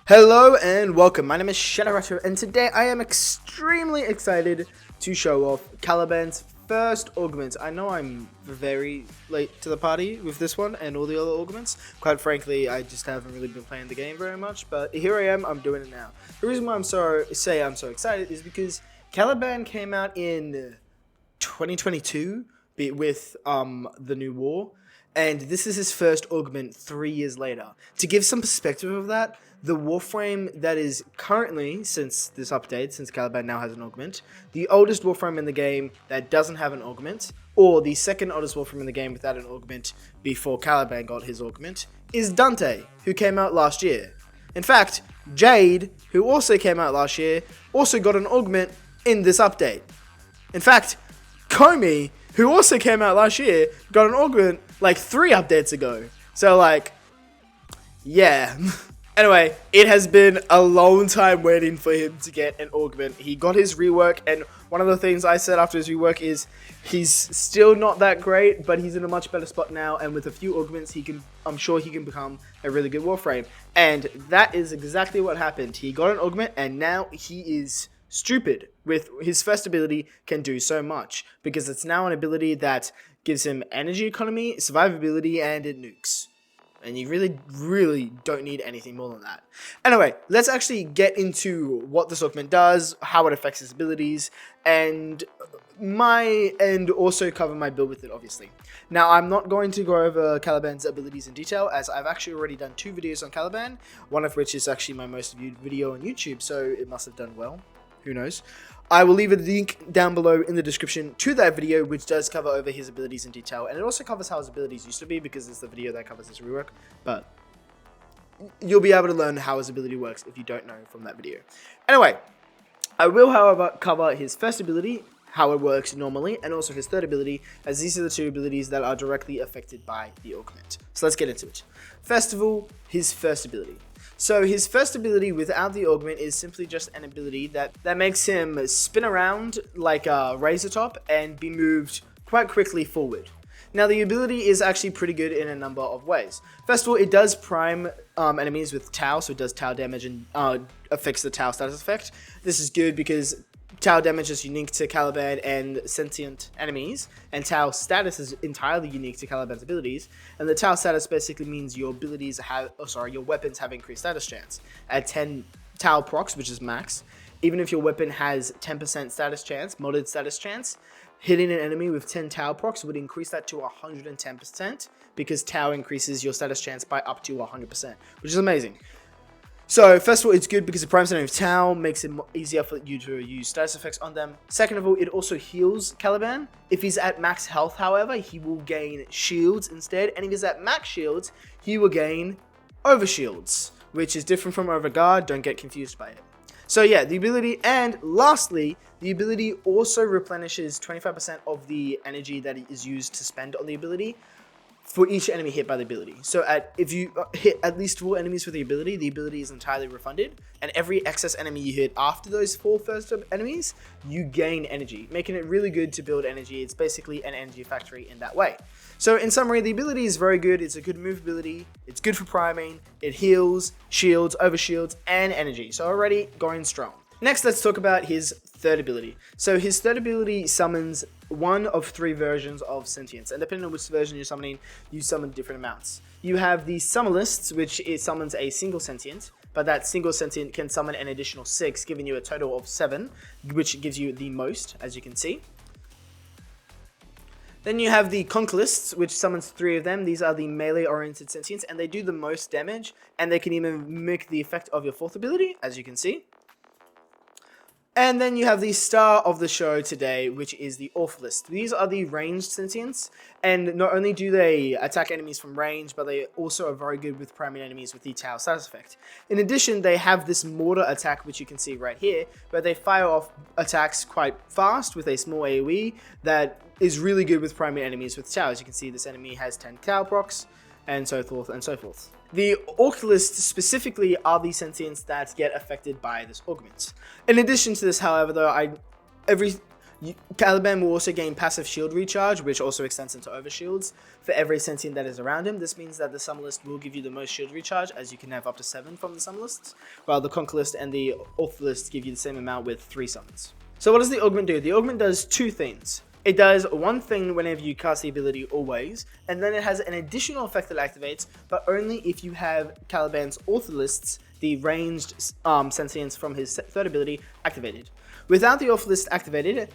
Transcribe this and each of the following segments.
Hello and welcome, my name is Shadow and today I am extremely excited to show off Caliban's first augment. I know I'm very late to the party with this one and all the other augments. Quite frankly, I just haven't really been playing the game very much, but here I am, I'm doing it now. The reason why I'm so excited is because Caliban came out in 2022 with the new war, and this is his first augment 3 years later. To give some perspective of that, the Warframe that is currently, since this update, since Caliban now has an augment, the oldest Warframe in the game that doesn't have an augment, or the second oldest Warframe in the game without an augment before Caliban got his augment, is Dante, who came out last year. In fact, Jade, who also came out last year, also got an augment in this update. In fact, Comey, who also came out last year, got an augment like 3 updates ago. So like, yeah. Anyway, it has been a long time waiting for him to get an augment. He got his rework, and one of the things I said after his rework is he's still not that great, but he's in a much better spot now, and with a few augments, I'm sure he can become a really good Warframe. And that is exactly what happened. He got an augment, and now he is stupid. With his first ability, can do so much, because it's now an ability that gives him energy economy, survivability, and it nukes. And you really don't need anything more than that. Anyway, let's actually get into what this augment does, how it affects his abilities, and also cover my build with it, obviously. Now, I'm not going to go over Caliban's abilities in detail, as I've actually already done 2 videos on Caliban, one of which is actually my most viewed video on YouTube, so it must have done well. Who knows? I will leave a link down below in the description to that video, which does cover over his abilities in detail, and it also covers how his abilities used to be, because it's the video that covers his rework, but you'll be able to learn how his ability works if you don't know from that video. Anyway, I will, however, cover his first ability, how it works normally, and also his third ability, as these are the 2 abilities that are directly affected by the augment. So let's get into it. First of all, his first ability. So his first ability without the augment is simply just an ability that makes him spin around like a razor top and be moved quite quickly forward. Now, the ability is actually pretty good in a number of ways. First of all, it does prime enemies with Tau, so it does Tau damage and affects the Tau status effect. This is good because Tau damage is unique to Caliban and sentient enemies, and Tau status is entirely unique to Caliban's abilities, and the Tau status basically means your your weapons have increased status chance. At 10 Tau procs, which is max, even if your weapon has 10% status chance, modded status chance, hitting an enemy with 10 Tau procs would increase that to 110%, because Tau increases your status chance by up to 100%, which is amazing. So, first of all, it's good because it primes enemy with Tau, makes it easier for you to use status effects on them. Second of all, it also heals Caliban. If he's at max health, however, he will gain shields instead, and if he's at max shields, he will gain overshields, which is different from overguard. Don't get confused by it. So yeah, the ability, and lastly, the ability also replenishes 25% of the energy that is used to spend on the ability for each enemy hit by the ability. So if you hit at least 4 enemies with the ability is entirely refunded, and every excess enemy you hit after those 4 first enemies, you gain energy, making it really good to build energy. It's basically an energy factory in that way. So in summary, the ability is very good. It's a good move ability. It's good for priming. It heals, shields, overshields, and energy. So already going strong. Next, let's talk about his third ability. So his third ability summons one of 3 versions of sentience, and depending on which version you're summoning, you summon different amounts. You have the Summerlist, which summons a single sentient, but that single sentient can summon an additional 6, giving you a total of 7, which gives you the most, as you can see. Then you have the Conquilists, which summons 3 of them. These are the melee-oriented sentients, and they do the most damage, and they can even mimic the effect of your 4th ability, as you can see. And then you have the star of the show today, which is the Orphalist. These are the ranged sentients, and not only do they attack enemies from range, but they also are very good with priming enemies with the Tau status effect. In addition, they have this mortar attack, which you can see right here, where they fire off attacks quite fast with a small AoE that is really good with priming enemies with Tau. As you can see, this enemy has 10 Tau procs, and so forth and so forth. The Orcalists specifically are the sentients that get affected by this augment. In addition to this, however, though, Caliban will also gain passive shield recharge, which also extends into overshields for every sentient that is around him. This means that the Summonlist will give you the most shield recharge, as you can have up to 7 from the Summonlists, while the Conquerlist and the Orphalist give you the same amount with 3 summons. So what does the Augment do? The Augment does 2 things. It does one thing whenever you cast the ability always, and then it has an additional effect that activates, but only if you have Caliban's Orthalists, the ranged sentients from his third ability, activated. Without the Orthalist activated,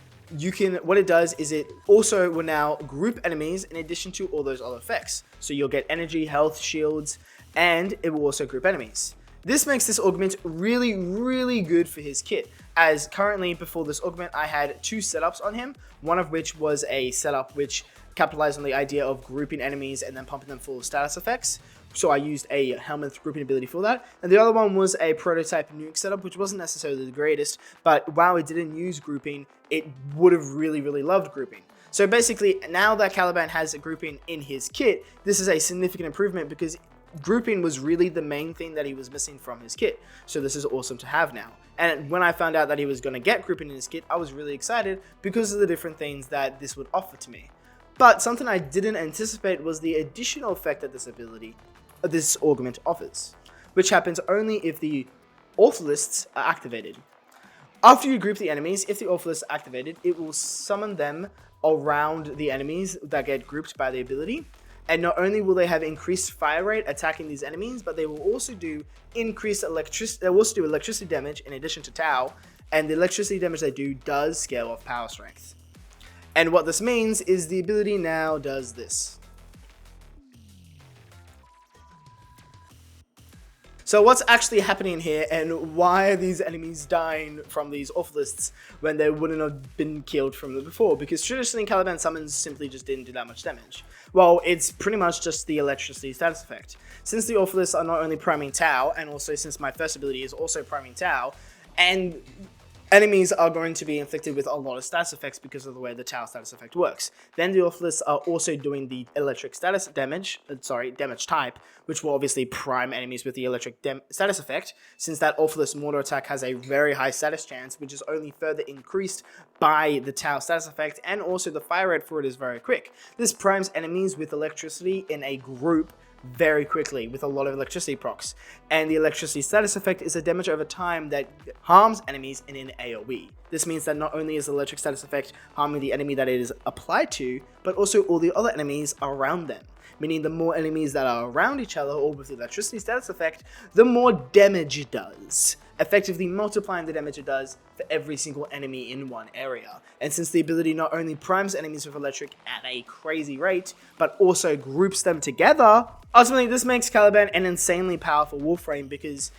what it does is it also will now group enemies in addition to all those other effects. So you'll get energy, health, shields, and it will also group enemies. This makes this augment really, really good for his kit, as currently before this augment I had 2 setups on him, one of which was a setup which capitalized on the idea of grouping enemies and then pumping them full of status effects, so I used a Helminth grouping ability for that, and the other one was a prototype nuke setup, which wasn't necessarily the greatest, but while it didn't use grouping, it would have really, really loved grouping. So basically, now that Caliban has a grouping in his kit, this is a significant improvement because grouping was really the main thing that he was missing from his kit, so this is awesome to have now. And when I found out that he was going to get grouping in his kit, I was really excited because of the different things that this would offer to me. But something I didn't anticipate was the additional effect that this augment offers, which happens only if the Orthalists are activated. After you group the enemies, if the Orthalists are activated, it will summon them around the enemies that get grouped by the ability. And not only will they have increased fire rate attacking these enemies, but they will also do increased electricity. They will also do electricity damage in addition to Tau, and the electricity damage they do does scale off power strength. And what this means is the ability now does this. So what's actually happening here, and why are these enemies dying from these Orthalists when they wouldn't have been killed from them before? Because traditionally Caliban summons simply just didn't do that much damage. Well, it's pretty much just the electricity status effect. Since the Orthalists are not only priming Tau, and also since my first ability is also priming Tau, and enemies are going to be inflicted with a lot of status effects because of the way the Tau status effect works. Then the Orthalists are also doing the electric damage type, which will obviously prime enemies with the electric status effect, since that Orthalist mortar attack has a very high status chance, which is only further increased by the Tau status effect, and also the fire rate for it is very quick. This primes enemies with electricity in a group very quickly with a lot of electricity procs, and the electricity status effect is a damage over time that harms enemies in an AoE. This means that not only is the electric status effect harming the enemy that it is applied to, but also all the other enemies around them, meaning the more enemies that are around each other or with the electricity status effect, the more damage it does, effectively multiplying the damage it does for every single enemy in one area. And since the ability not only primes enemies with electric at a crazy rate, but also groups them together, ultimately this makes Caliban an insanely powerful Warframe because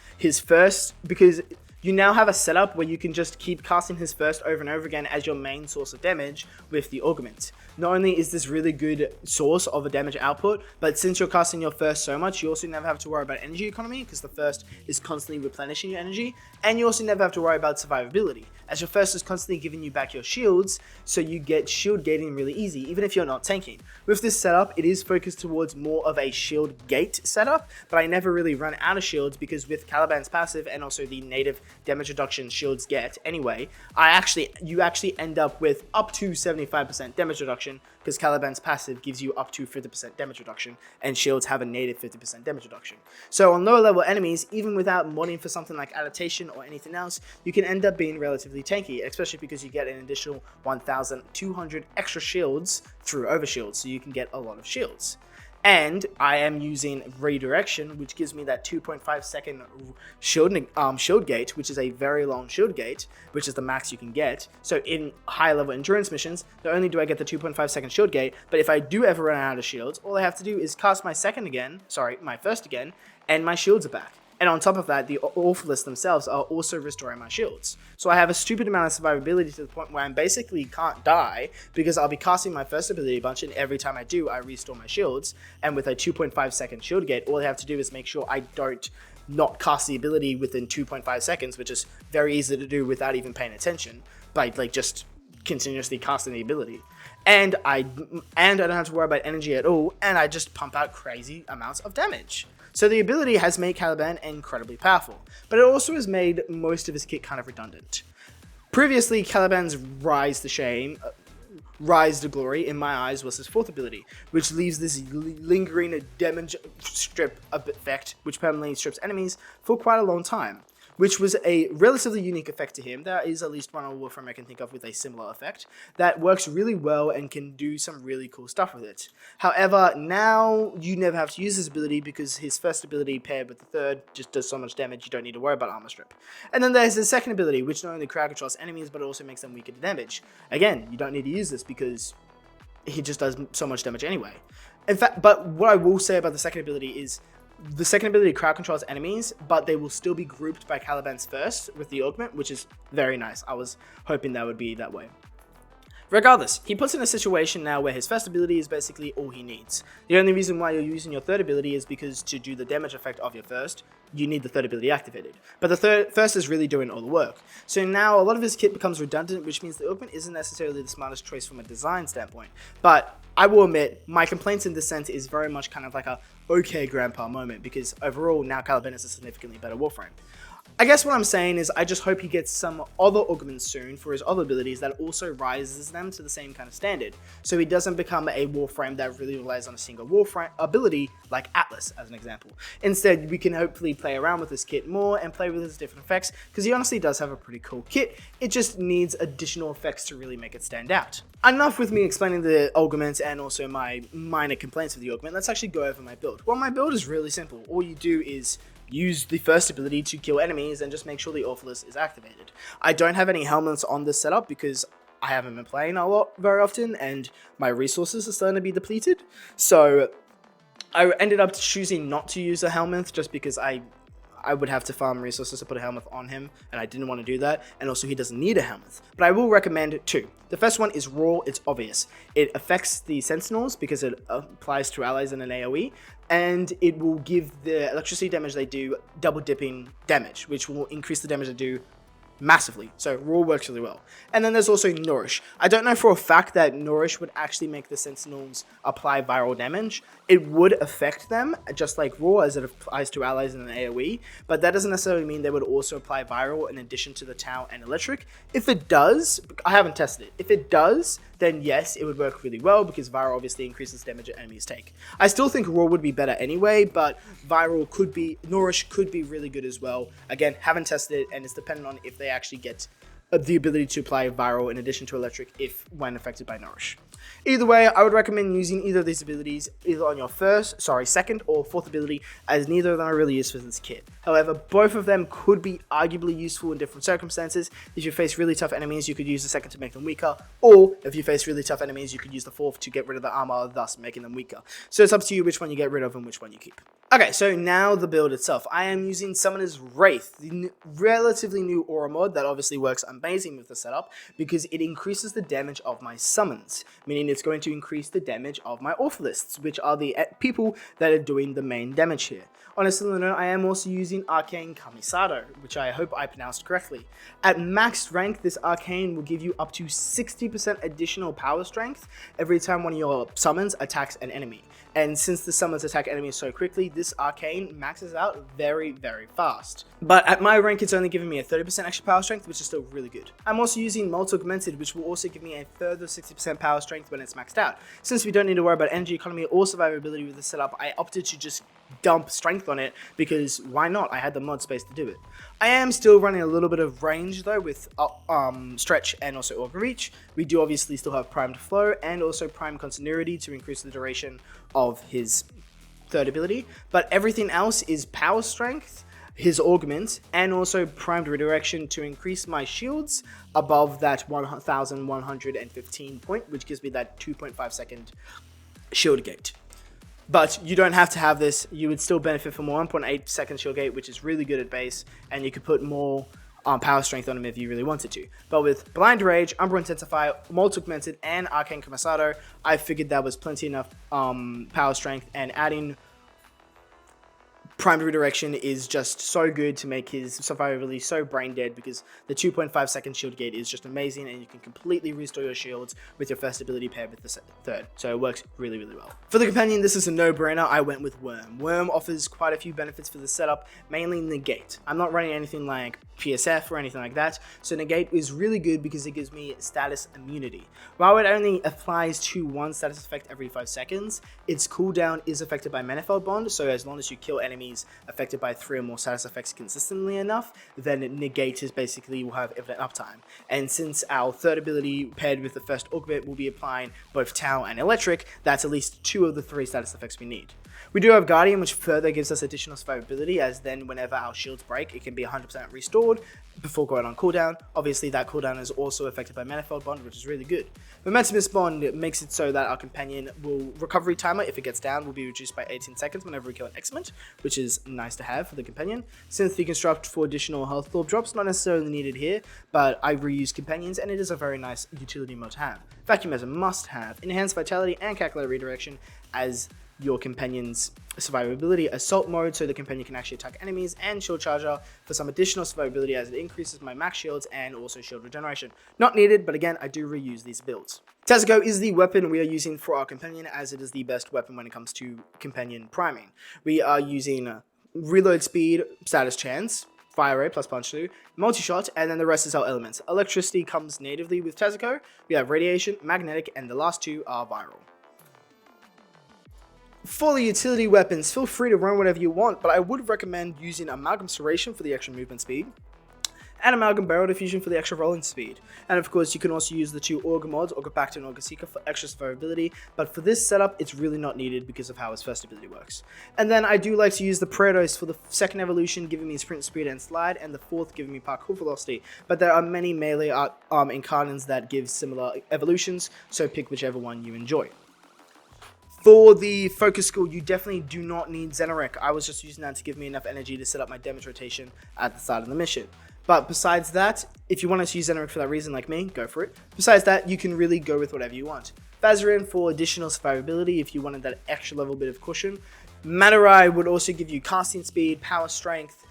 you now have a setup where you can just keep casting his first over and over again as your main source of damage with the Augment. Not only is this really good source of a damage output, but since you're casting your first so much, you also never have to worry about energy economy because the first is constantly replenishing your energy, and you also never have to worry about survivability, as your first is constantly giving you back your shields, so you get shield gating really easy, even if you're not tanking. With this setup, it is focused towards more of a shield gate setup, but I never really run out of shields because with Caliban's passive and also the native damage reduction shields get anyway, you actually end up with up to 75% damage reduction because Caliban's passive gives you up to 50% damage reduction, and shields have a native 50% damage reduction. So on lower level enemies, even without modding for something like adaptation or anything else, you can end up being relatively tanky, especially because you get an additional 1,200 extra shields through overshields, so you can get a lot of shields. And I am using redirection, which gives me that 2.5 second shield gate, which is a very long shield gate, which is the max you can get. So in high level endurance missions, not only do I get the 2.5 second shield gate, but if I do ever run out of shields, all I have to do is cast my first again, and my shields are back. And on top of that, the Orphalus themselves are also restoring my shields. So I have a stupid amount of survivability to the point where I basically can't die, because I'll be casting my first ability a bunch, and every time I do, I restore my shields. And with a 2.5 second shield gate, all I have to do is make sure I don't not cast the ability within 2.5 seconds, which is very easy to do without even paying attention, by like just continuously casting the ability. And I don't have to worry about energy at all, and I just pump out crazy amounts of damage. So the ability has made Caliban incredibly powerful, but it also has made most of his kit kind of redundant. Previously, Caliban's Rise to Glory, in my eyes, was his fourth ability, which leaves this lingering damage strip effect, which permanently strips enemies for quite a long time, which was a relatively unique effect to him. There is at least one on Warframe I can think of with a similar effect that works really well and can do some really cool stuff with it. However, now you never have to use this ability because his first ability paired with the third just does so much damage you don't need to worry about armor strip. And then there's his second ability, which not only crowd controls enemies but it also makes them weaker to damage. Again, you don't need to use this because he just does so much damage anyway. In fact, but what I will say about the second ability is the second ability crowd controls enemies, but they will still be grouped by Caliban's first with the Augment, which is very nice. I was hoping that would be that way. Regardless, he puts in a situation now where his first ability is basically all he needs. The only reason why you're using your third ability is because to do the damage effect of your first, you need the third ability activated. But the first is really doing all the work. So now a lot of his kit becomes redundant, which means the Augment isn't necessarily the smartest choice from a design standpoint. But I will admit, my complaints in this sense is very much kind of like a okay grandpa moment, because overall now Caliban is a significantly better Warframe. I guess what I'm saying is I just hope he gets some other augments soon for his other abilities that also rises them to the same kind of standard, so he doesn't become a Warframe that really relies on a single Warframe ability like Atlas as an example. Instead, we can hopefully play around with his kit more and play with his different effects, because he honestly does have a pretty cool kit. It just needs additional effects to really make it stand out. Enough with me explaining the augments and also my minor complaints of the augment. Let's actually go over my build. Well, my build is really simple. All you do is use the first ability to kill enemies and just make sure the Orphalus is activated. I don't have any Helminths on this setup because I haven't been playing a lot very often and my resources are starting to be depleted. So I ended up choosing not to use a Helminth just because I would have to farm resources to put a Helminth on him, and I didn't want to do that, and also he doesn't need a Helminth. But I will recommend two. The first one is Raw. It's obvious. It affects the Sentinels because it applies to allies in an AoE, and it will give the electricity damage they do double dipping damage, which will increase the damage they do massively. So Raw works really well. And then there's also Nourish. I don't know for a fact that Nourish would actually make the Sentinels apply viral damage. It would affect them, just like Raw, as it applies to allies in an AoE, but that doesn't necessarily mean they would also apply viral in addition to the Tau and Electric. If it does, I haven't tested it. If it does, then yes, it would work really well because viral obviously increases damage that enemies take. I still think Raw would be better anyway, but Nourish could be really good as well. Again, haven't tested it, and it's dependent on if they actually get the ability to apply viral in addition to electric when affected by Nourish. Either way, I would recommend using either of these abilities either on your second or fourth ability, as neither of them are really used for this kit. However, both of them could be arguably useful in different circumstances. If you face really tough enemies, you could use the second to make them weaker, or if you face really tough enemies, you could use the fourth to get rid of the armor, thus making them weaker. So it's up to you which one you get rid of and which one you keep. Okay, so now the build itself. I am using Summoner's Wraith, the relatively new aura mod that obviously works amazing with the setup because it increases the damage of my summons, meaning it's going to increase the damage of my Orphalists, which are the people that are doing the main damage here. On a similar note, I am also using Arcane Kamisado, which I hope I pronounced correctly. At max rank, this Arcane will give you up to 60% additional power strength every time one of your summons attacks an enemy. And since the summons attack enemies so quickly, this Arcane maxes out very, very fast. But at my rank, it's only giving me a 30% extra power strength, which is still really good. I'm also using Augmented, which will also give me a further 60% power strength when it's maxed out. Since we don't need to worry about energy economy or survivability with this setup, I opted to just dump strength on it because why not? I had the mod space to do it. I am still running a little bit of range though with stretch and also overreach. We do obviously still have primed flow and also prime continuity to increase the duration of his third ability, but everything else is power strength, his augment, and also primed redirection to increase my shields above that 1115 point, which gives me that 2.5 second shield gate. But you don't have to have this. You would still benefit from a 1.8 second shield gate, which is really good at base, and you could put more power strength on him if you really wanted to. But with Blind Rage, Umbra Intensifier, Augmented, and Arcane Commissado, I figured that was plenty enough power strength, and adding Primed Redirection is just so good to make his survivability so brain dead, because the 2.5 second shield gate is just amazing, and you can completely restore your shields with your first ability paired with the third. So it works really, really well. For the companion, this is a no-brainer. I went with Worm. Worm offers quite a few benefits for the setup, mainly Negate. I'm not running anything like PSF or anything like that, so Negate is really good because it gives me status immunity. While it only applies to one status effect every 5 seconds, its cooldown is affected by Manifold Bond, so as long as you kill enemies affected by 3 or more status effects consistently enough, then Negate is basically will have infinite uptime. And since our third ability paired with the first Augment will be applying both Tau and Electric, that's at least 2 of the 3 status effects we need. We do have Guardian, which further gives us additional survivability, as then whenever our shields break, it can be 100% restored before going on cooldown. Obviously, that cooldown is also affected by Manifold Bond, which is really good. Momentumous Bond makes it so that our companion recovery timer, if it gets down, will be reduced by 18 seconds whenever we kill an Excellent, which is nice to have for the companion. Synth Deconstruct for additional health orb drops, not necessarily needed here, but I reuse companions, and it is a very nice utility mode to have. Vacuum as a must-have. Enhanced Vitality and Calculated Redirection as your companion's survivability, assault mode so the companion can actually attack enemies, and shield charger for some additional survivability as it increases my max shields and also shield regeneration. Not needed, but again, I do reuse these builds. Tezuko is the weapon we are using for our companion, as it is the best weapon when it comes to companion priming. We are using reload speed, status chance, fire rate plus punch through, multi-shot, and then the rest is our elements. Electricity comes natively with Tezuko. We have radiation, magnetic, and the last 2 are viral. For the utility weapons, feel free to run whatever you want, but I would recommend using Amalgam Serration for the extra movement speed, and Amalgam Barrel Diffusion for the extra rolling speed. And of course, you can also use the 2 Augur mods, Augapacta and Augurseeker, for extra survivability, but for this setup, it's really not needed because of how his first ability works. And then I do like to use the Praetos for the second evolution, giving me sprint speed and slide, and the 4th giving me parkour velocity. But there are many melee incarnates that give similar evolutions, so pick whichever one you enjoy. For the focus skill, you definitely do not need Xenoric. I was just using that to give me enough energy to set up my damage rotation at the start of the mission. But besides that, if you wanted to use Xenoric for that reason like me, go for it. Besides that, you can really go with whatever you want. Vazarin for additional survivability if you wanted that extra level bit of cushion. Matarai would also give you casting speed, power strength,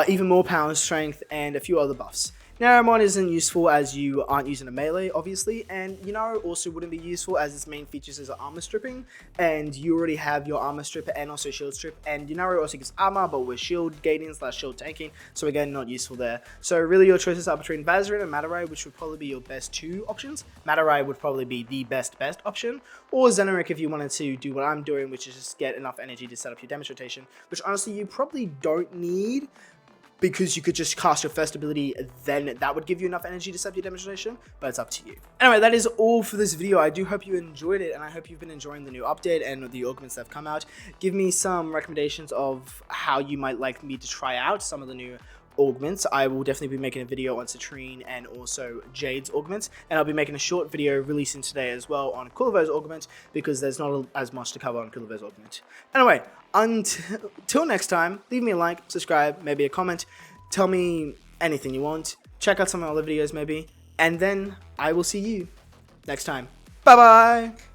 even more power strength, and a few other buffs. Naramon isn't useful as you aren't using a melee, obviously, and Yunaro also wouldn't be useful as its main features is armor stripping, and you already have your armor strip and also shield strip, and Yunaro also gives armor, but with shield gating / shield tanking, so again, not useful there. So really your choices are between Vazarin and Matarai, which would probably be your best 2 options. Matarai would probably be the best option, or Xenoric if you wanted to do what I'm doing, which is just get enough energy to set up your damage rotation, which honestly you probably don't need, because you could just cast your first ability, then that would give you enough energy to set up your demonstration, but it's up to you. Anyway, that is all for this video. I do hope you enjoyed it, and I hope you've been enjoying the new update and the augments that have come out. Give me some recommendations of how you might like me to try out some of the new augments. I will definitely be making a video on Citrine and also Jade's augments, and I'll be making a short video releasing today as well on Kulivo's augment, because there's not as much to cover on Kulivo's augment. Anyway, until next time, leave me a like, subscribe, maybe a comment, tell me anything you want, check out some of my other videos maybe, and then I will see you next time. Bye bye!